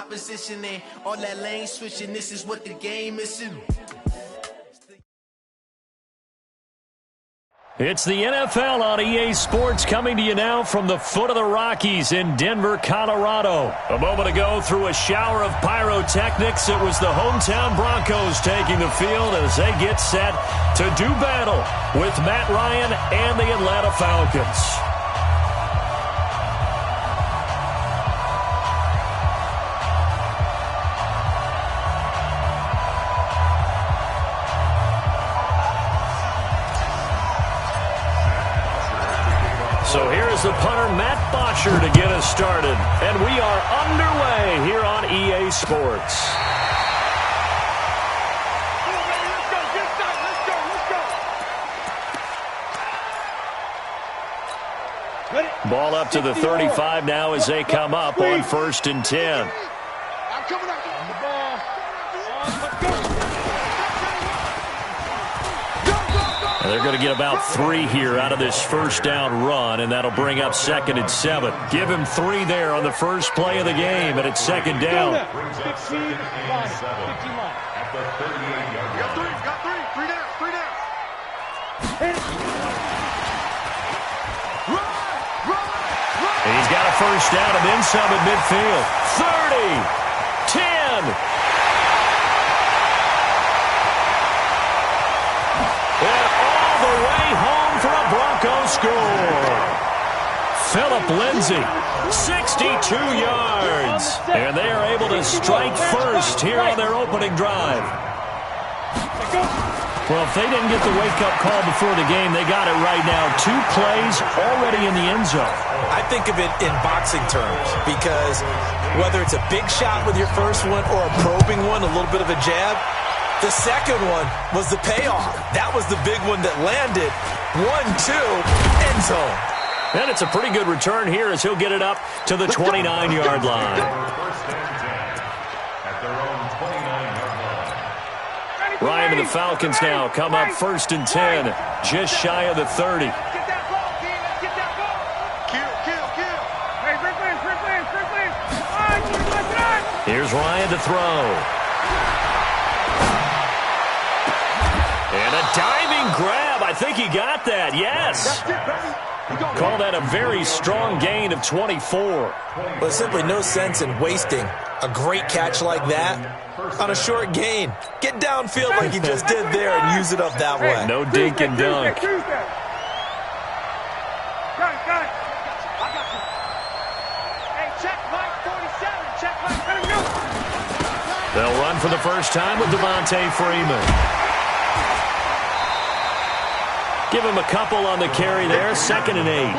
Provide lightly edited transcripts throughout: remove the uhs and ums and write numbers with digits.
opposition and all that lane switching. This is what the game is. It's the NFL on EA Sports coming to you now from the foot of the Rockies in Denver, Colorado. A moment ago, through a shower of pyrotechnics, it was the hometown Broncos taking the field as they get set to do battle with Matt Ryan and the Atlanta Falcons. So here's the punter, Matt Bosher, to get us started. And we are underway here on EA Sports. Ball up to the 35 now as they come up on 1st and 10. They're going to get about 3 here out of this first down run, and that'll bring up 2nd and 7. Give him 3 there on the first play of the game, and it's 2nd down. At the 38-yard line. Got 3 down. And he's got a first down and then some at midfield. 30, 10. Home for a Broncos score. Philip Lindsay, 62 yards. And they are able to strike first here on their opening drive. Well, if they didn't get the wake-up call before the game, they got it right now. 2 plays already in the end zone. I think of it in boxing terms because whether it's a big shot with your first one or a probing one, a little bit of a jab, the second one was the payoff. That was the big one that landed. 1-2, end zone. And it's a pretty good return here as he'll get it up to the 29-yard line. Ryan and the Falcons now come up 1st and 10, just shy of the 30. Here's Ryan to throw. And a diving grab. I think he got that. Yes. Call that a very strong gain of 24. There's simply no sense in wasting a great catch like that on a short gain. Get downfield like he just did there and use it up that way. No dink and dunk. They'll run for the first time with Devontae Freeman. Give him a couple on the carry there, 2nd and 8.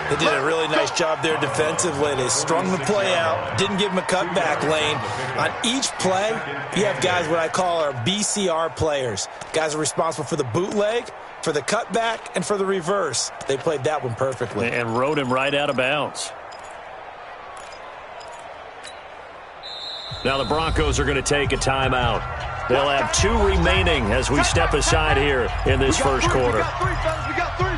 They did a really nice job there defensively. They strung the play out, didn't give him a cutback lane. On each play, you have guys what I call our BCR players. Guys are responsible for the bootleg, for the cutback, and for the reverse. They played that one perfectly. And rode him right out of bounds. Now the Broncos are going to take a timeout. They'll have 2 remaining as we step aside here in this first quarter. We got 3.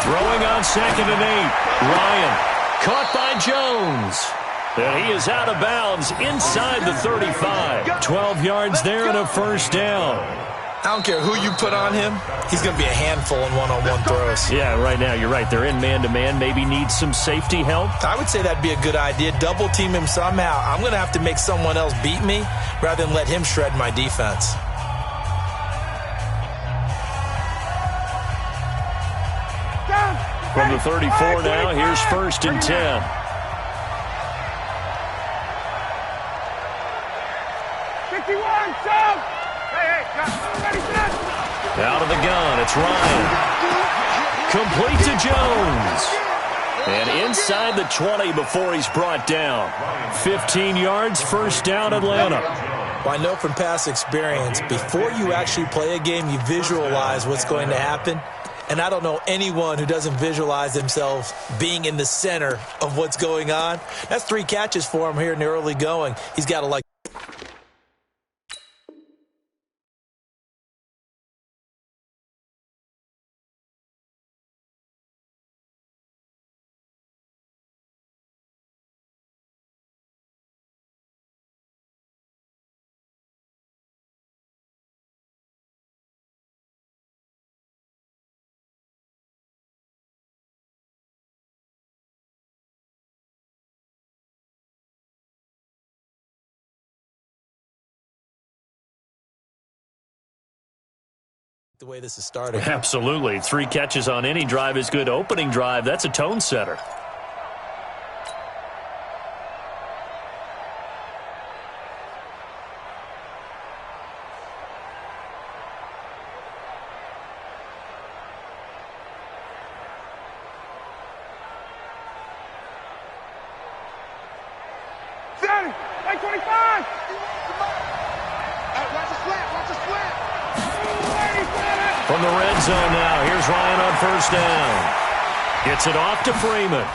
Throwing on 2nd and 8. Ryan caught by Jones. And he is out of bounds inside the 35. 12 yards there and a first down. I don't care who you put on him. He's going to be a handful in one-on-one throws. Yeah, right now, you're right. They're in man-to-man. Maybe need some safety help. I would say that'd be a good idea. Double team him somehow. I'm going to have to make someone else beat me rather than let him shred my defense. From the 34 now, here's 1st and 10. Out of the gun, it's Ryan. Complete to Jones. And inside the 20 before he's brought down. 15 yards, first down, Atlanta. Well, I know from past experience, before you actually play a game, you visualize what's going to happen. And I don't know anyone who doesn't visualize themselves being in the center of what's going on. That's 3 catches for him here in the early going. He's got to like. The way this is starting. Absolutely. 3 catches on any drive is good. Opening drive, that's a tone setter. Set it! 25! Watch the slant! Watch the slant! From the red zone now, here's Ryan on first down. Gets it off to Freeman.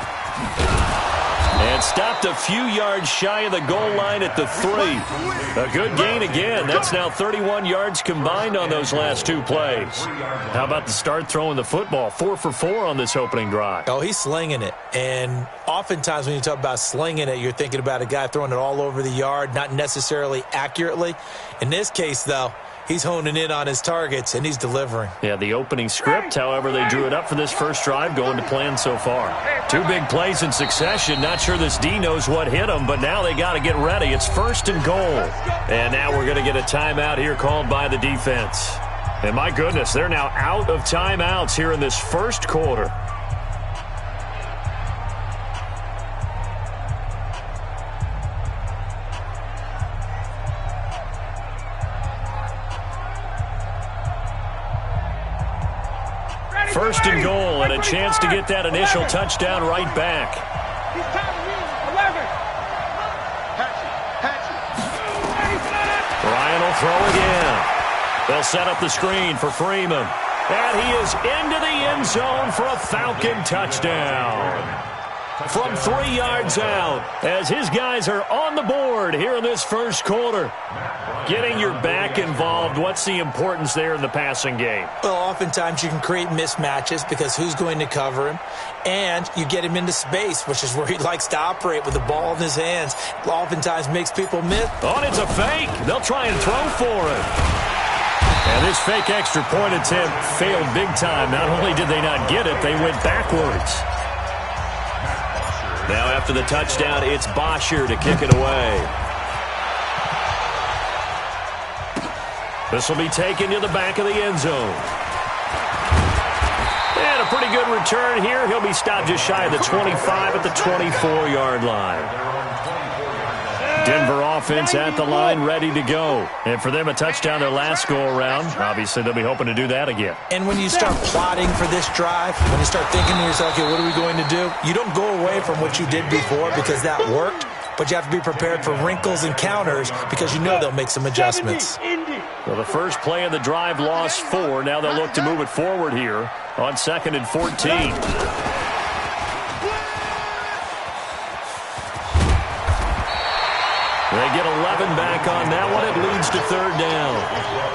And stopped a few yards shy of the goal line at the 3. A good gain again. That's now 31 yards combined on those last 2 plays. How about the start throwing the football? 4 for 4 on this opening drive. Oh, he's slinging it. And oftentimes when you talk about slinging it, you're thinking about a guy throwing it all over the yard, not necessarily accurately. In this case, though, he's honing in on his targets, and he's delivering. Yeah, the opening script, however, they drew it up for this first drive, going to plan so far. 2 big plays in succession. Not sure this D knows what hit him, but now they got to get ready. It's 1st and goal. And now we're going to get a timeout here called by the defense. And my goodness, they're now out of timeouts here in this first quarter. First and goal, and a chance to get that initial touchdown right back. Ryan will throw again. They'll set up the screen for Freeman. And he is into the end zone for a Falcon touchdown. From 3 yards out, as his guys are on the board here in this first quarter. Getting your back involved, what's the importance there in the passing game? Well, oftentimes you can create mismatches because who's going to cover him? And you get him into space, which is where he likes to operate with the ball in his hands. Oftentimes makes people miss. Oh, and it's a fake. They'll try and throw for it. And this fake extra point attempt failed big time. Not only did they not get it, they went backwards. Now after the touchdown, it's Bosher to kick it away. This will be taken to the back of the end zone. And a pretty good return here. He'll be stopped just shy of the 25 at the 24-yard line. Denver offense at the line, ready to go. And for them, a touchdown their last go-around. Obviously, they'll be hoping to do that again. And when you start plotting for this drive, when you start thinking to yourself, okay, what are we going to do? You don't go away from what you did before because that worked, but you have to be prepared for wrinkles and counters because you know they'll make some adjustments. Well, the first play of the drive lost 4. Now they'll look to move it forward here on 2nd and 14. They get 11 back on that one. It leads to 3rd down.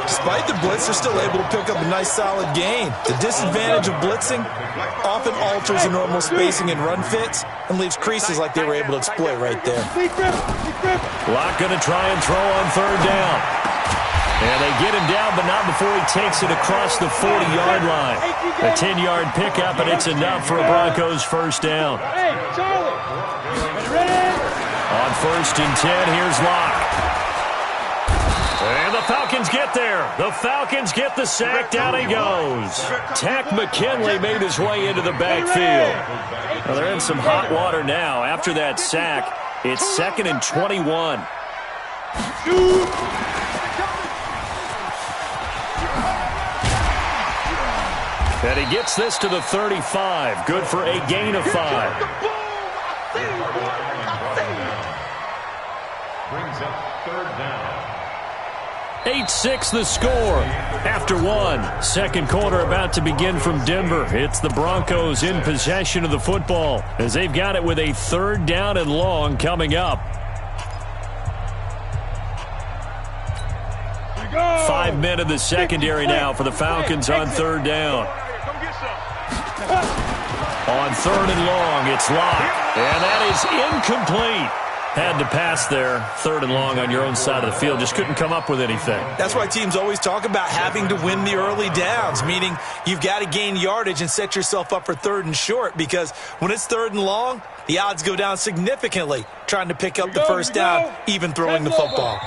Despite the blitz, they're still able to pick up a nice, solid gain. The disadvantage of blitzing often alters the normal spacing and run fits and leaves creases like they were able to exploit right there. Locke going to try and throw on 3rd down. And they get him down, but not before he takes it across the 40-yard line. A 10-yard pickup, and it's enough for a Broncos first down. On 1st and 10, here's Locke. And the Falcons get there. The Falcons get the sack. Down he goes. Tack McKinley made his way into the backfield. Well, they're in some hot water now. After that sack, it's 2nd and 21. And he gets this to the 35. Good for a gain of 5. Brings up 3rd down. 8-6 the score. After one, second quarter about to begin from Denver. It's the Broncos in possession of the football as they've got it with a 3rd down and long coming up. 5 men in the secondary now for the Falcons on 3rd down. On 3rd and long, it's locked. And that is incomplete. Had to pass there, 3rd and long on your own side of the field. Just couldn't come up with anything. That's why teams always talk about having to win the early downs, meaning you've got to gain yardage and set yourself up for 3rd and short, because when it's 3rd and long, the odds go down significantly trying to pick up the first down, even throwing the football.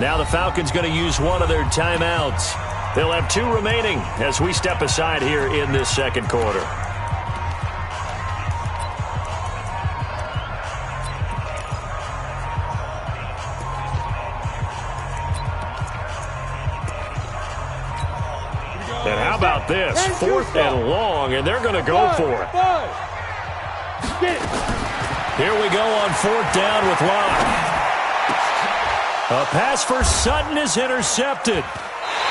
Now the Falcons going to use one of their timeouts. They'll have 2 remaining as we step aside here in this second quarter. And how about this? 4th and long, and they're going to go for it. Here we go on 4th down with Locke. A pass for Sutton is intercepted.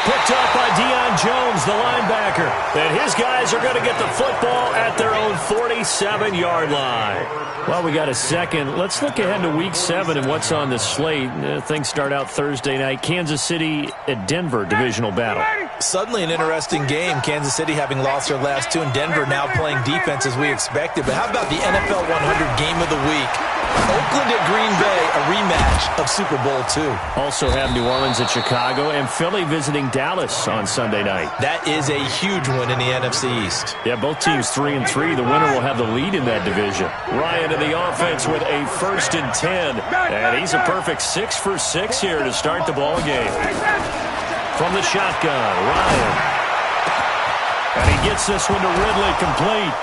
Picked up by Deion Jones, the linebacker. And his guys are going to get the football at their own 47-yard line. Well, we got a second. Let's look ahead to Week 7 and what's on the slate. Things start out Thursday night. Kansas City at Denver, divisional battle. Suddenly an interesting game. Kansas City having lost their last 2, and Denver now playing defense as we expected. But how about the NFL 100 game of the week? Oakland at Green Bay, a rematch of Super Bowl II. Also have New Orleans at Chicago and Philly visiting Dallas on Sunday night. That is a huge one in the NFC East. Yeah, both teams 3-3. The winner will have the lead in that division. Ryan in the offense with a 1st and 10. And he's a perfect 6 for 6 here to start the ball game. From the shotgun, Ryan. And he gets this one to Ridley, complete.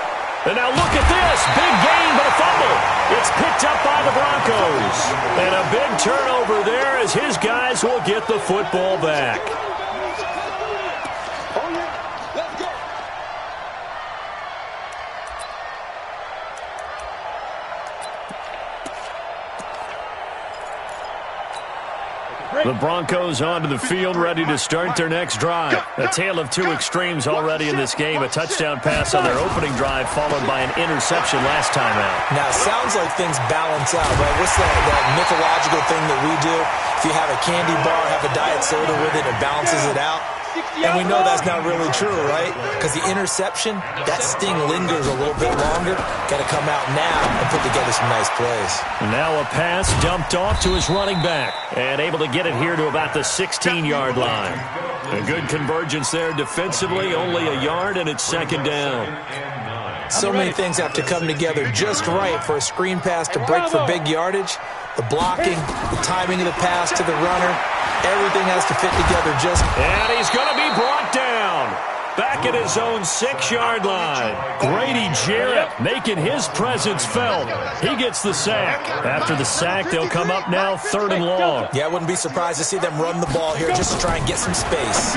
And now look at this. Big gain, but a fumble. It's picked up by the Broncos. And a big turnover there as his guys will get the football back. The Broncos onto the field, ready to start their next drive. A tale of 2 extremes already in this game. A touchdown pass on their opening drive, followed by an interception last time out. Now, it sounds like things balance out, right? What's that mythological thing that we do? If you have a candy bar, have a diet soda with it, it balances it out. And we know that's not really true, right? Because the interception, that sting lingers a little bit longer. Got to come out now and put together some nice plays. Now a pass dumped off to his running back. And able to get it here to about the 16-yard line. A good convergence there defensively, only a yard, and it's 2nd down. So many things have to come together just right for a screen pass to break for big yardage. The blocking, the timing of the pass to the runner, everything has to fit together just. And he's going to be brought down. Back at his own 6-yard line. Grady Jarrett making his presence felt. He gets the sack. After the sack, they'll come up now 3rd and long. Yeah, I wouldn't be surprised to see them run the ball here just to try and get some space.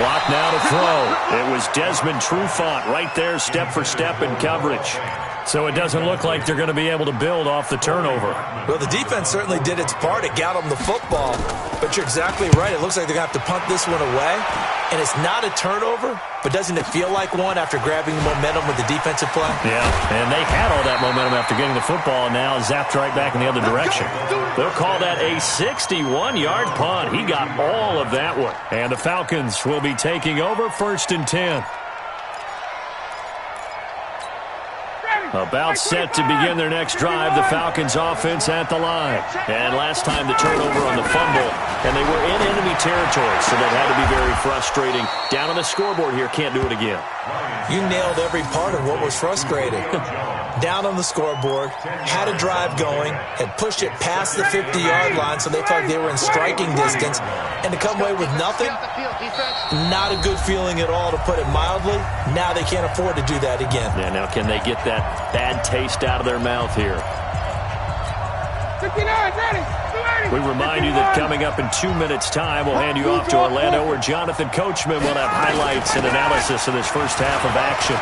Block now to throw. It was Desmond Trufant right there, step for step in coverage. So it doesn't look like they're going to be able to build off the turnover. Well, the defense certainly did its part. It got them the football. But you're exactly right. It looks like they're going to have to punt this one away. And it's not a turnover, but doesn't it feel like one after grabbing the momentum with the defensive play? Yeah, and they had all that momentum after getting the football, and now zapped right back in the other direction. They'll call that a 61-yard punt. He got all of that one. And the Falcons will be taking over 1st and 10. About set to begin their next drive, the Falcons offense at the line. And last time the turnover on the fumble, and they were in enemy territory, so that had to be very frustrating. Down on the scoreboard here, can't do it again. You nailed every part of what was frustrating. Down on the scoreboard, had a drive going, had pushed it past the 50-yard line, so they felt like they were in striking distance, and to come away with nothing, not a good feeling at all, to put it mildly. Now they can't afford to do that again. Yeah, now can they get that bad taste out of their mouth here? 59, ready. We remind you that coming up in 2 minutes' time, we'll hand you off to Orlando, where Jonathan Coachman will have highlights and analysis of this first half of action.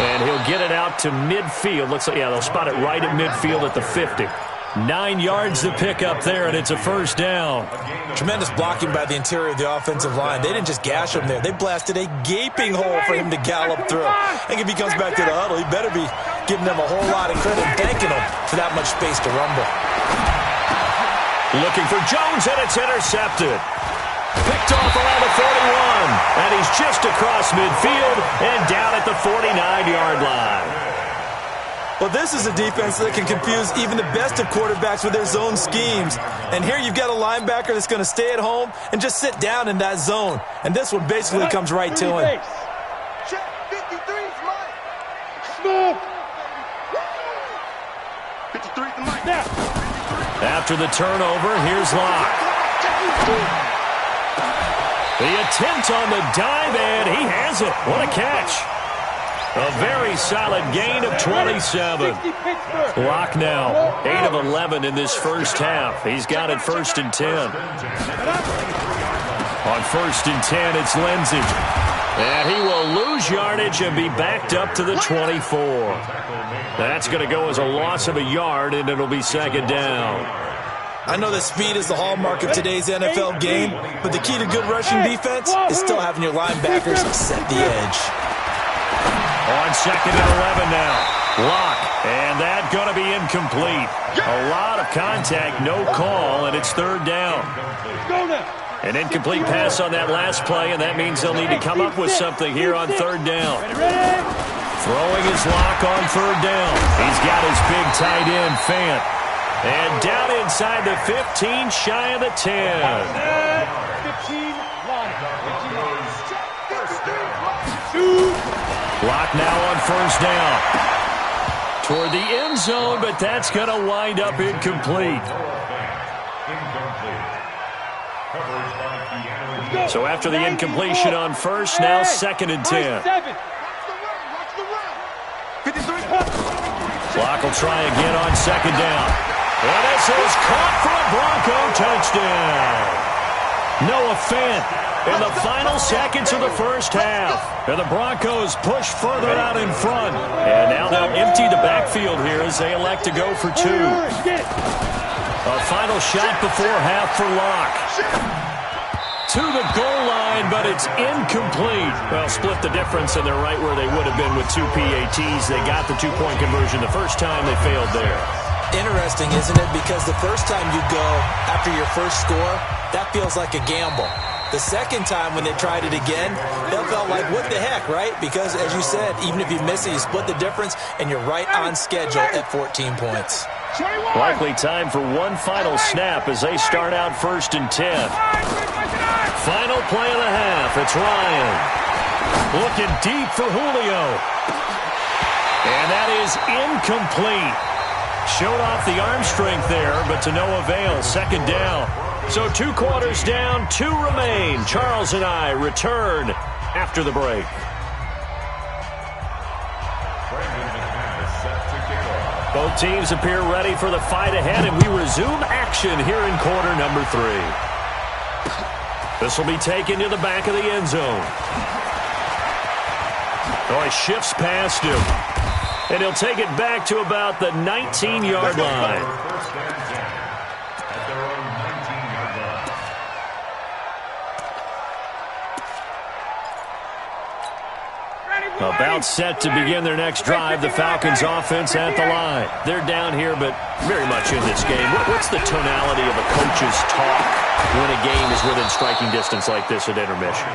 And he'll get it out to midfield. Looks like, yeah, they'll spot it right at midfield at the 50. 9 yards to pick up there, and it's a first down. Tremendous blocking by the interior of the offensive line. They didn't just gash him there. They blasted a gaping hole for him to gallop through. I think if he comes back to the huddle, he better be giving them a whole lot of credit and thanking them for that much space to rumble. Looking for Jones, and it's intercepted. Picked off around the 41, and he's just across midfield and down at the 49-yard line. Well, this is a defense that can confuse even the best of quarterbacks with their zone schemes. And here you've got a linebacker that's going to stay at home and just sit down in that zone. And this one basically comes right to him. Check 53's Mike. Smoove. 53's the Mike. After the turnover, here's Locke. The attempt on the dive, and he has it. What a catch. A very solid gain of 27. Locke now, 8 of 11 in this first half. He's got it 1st and 10. On 1st and 10, it's Lindsey. And he will lose yardage and be backed up to the 24. That's going to go as a loss of a yard, and it'll be 2nd down. I know that speed is the hallmark of today's NFL game, but the key to good rushing defense is still having your linebackers set the edge. On 2nd and 11 now. Locke, and that going to be incomplete. A lot of contact, no call, and it's 3rd down. An incomplete pass on that last play, and that means they'll need to come up with something here on 3rd down. Throwing his Locke on 3rd down. He's got his big tight end, Fant. And down inside the 15, shy of the 10. 15 line. Locke now on 1st down. Toward the end zone, but that's going to wind up incomplete. So after the incompletion on 1st, now 2nd and 10. Locke will try again on 2nd down. And this is caught for a Bronco touchdown. Noah Fant in the final seconds of the first half. And the Broncos push further out in front. And now they'll empty the backfield here as they elect to go for 2. A final shot before half for Locke. To the goal line, but it's incomplete. Well, split the difference, and they're right where they would have been with 2 PATs. They got the 2-point conversion the first time. They failed there. Interesting, isn't it? Because the first time you go after your first score, that feels like a gamble. The second time when they tried it again, that felt like, what the heck, right? Because, as you said, even if you miss it, you split the difference, and you're right on schedule at 14 points. Likely time for one final snap as they start out 1st and 10. Final play of the half. It's Ryan. Looking deep for Julio. And that is incomplete. Showed off the arm strength there, but to no avail. 2nd down. So 2 quarters down, 2 remain. Charles and I return after the break. Both teams appear ready for the fight ahead, and we resume action here in quarter number 3. This will be taken to the back of the end zone. Oh, he shifts past him. And he'll take it back to about the 19-yard line. About set to begin their next drive, the Falcons offense at the line. They're down here, but very much in this game. What's the tonality of a coach's talk when a game is within striking distance like this at intermission?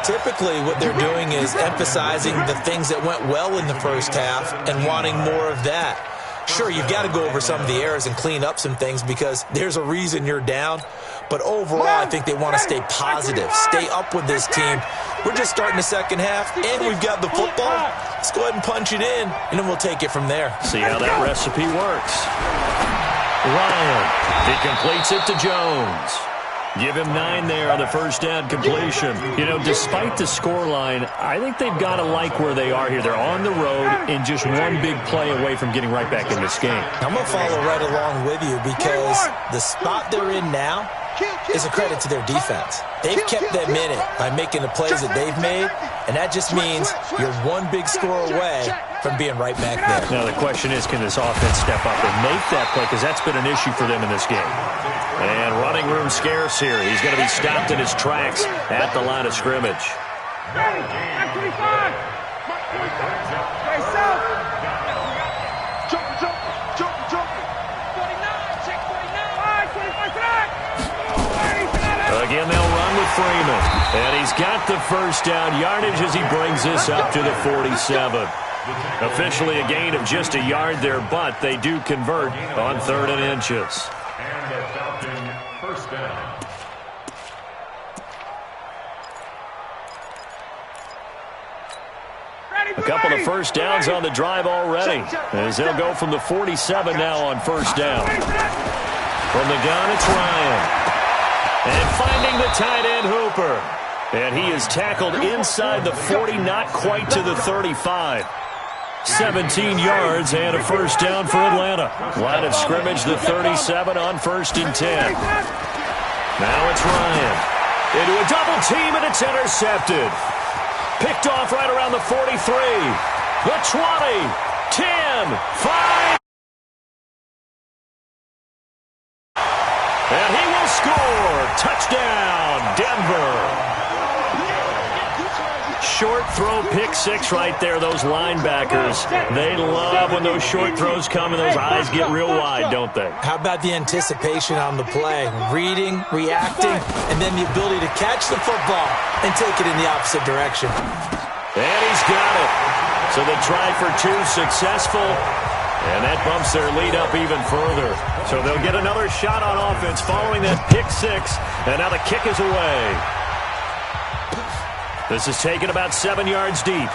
Typically, what they're doing is emphasizing the things that went well in the first half and wanting more of that. Sure, you've got to go over some of the errors and clean up some things because there's a reason you're down. But overall, I think they want to stay positive, stay up with this team. We're just starting the second half, and we've got the football. Let's go ahead and punch it in, and then we'll take it from there. See how that recipe works. Ryan, he completes it to Jones. Give him 9 there on the first down completion. You know, despite the scoreline, I think they've got to like where they are here. They're on the road and just one big play away from getting right back in this game. I'm going to follow right along with you because the spot they're in now is a credit to their defense. They've kept them in it by making the plays that they've made, and that just means you're one big score away from being right back there. Now the question is, can this offense step up and make that play? Because that's been an issue for them in this game. And running room scarce here. He's going to be stopped in his tracks at the line of scrimmage. Again, they'll run with Freeman. And he's got the first down yardage as he brings this up to the 47. Officially a gain of just a yard there, but they do convert on 3rd and inches. And the Falcon first down. A couple of first downs on the drive already, as they'll go from the 47 now on first down. From the gun, it's Ryan. And finding the tight end, Hooper. And he is tackled inside the 40, not quite to the 35. 17 yards and a first down for Atlanta. Line of scrimmage, the 37 on 1st and 10. Now it's Ryan. Into a double team, and it's intercepted. Picked off right around the 43. The 20, 10, 5. And he will score. Touchdown, Denver. Short throw, pick six right there. Those linebackers, they love when those short throws come and those eyes get real wide, don't they? How about the anticipation on the play? Reading, reacting, and then the ability to catch the football and take it in the opposite direction. And he's got it. So the try for 2 successful. And that bumps their lead up even further. So they'll get another shot on offense following that pick six. And now the kick is away. This is taken about 7 yards deep.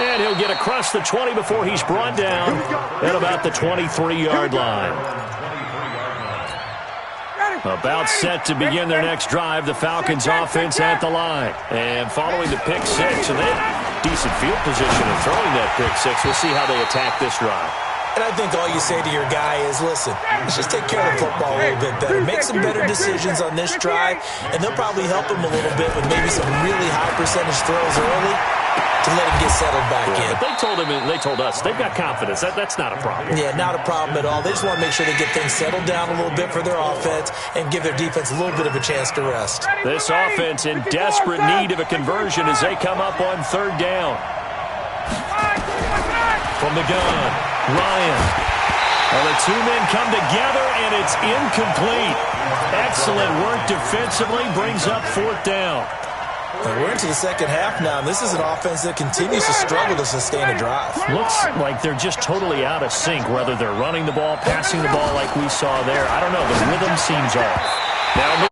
And he'll get across the 20 before he's brought down at about the 23-yard line. About set to begin their next drive, the Falcons offense at the line. And following the pick six, and they have decent field position in throwing that pick six. We'll see how they attack this drive. And I think all you say to your guy is, listen, let's just take care of the football a little bit better. Make some better decisions on this drive, and they'll probably help him a little bit with maybe some really high percentage throws early to let him get settled back in. But they told us, they've got confidence. That's not a problem. Yeah, not a problem at all. They just want to make sure they get things settled down a little bit for their offense and give their defense a little bit of a chance to rest. This offense in desperate need of a conversion as they come up on 3rd down. From the gun, Ryan. Well, the two men come together, and it's incomplete. Excellent work defensively, brings up 4th down. And we're into the second half now, and this is an offense that continues to struggle to sustain a drive. Looks like they're just totally out of sync, whether they're running the ball, passing the ball like we saw there. I don't know. The rhythm seems off. Now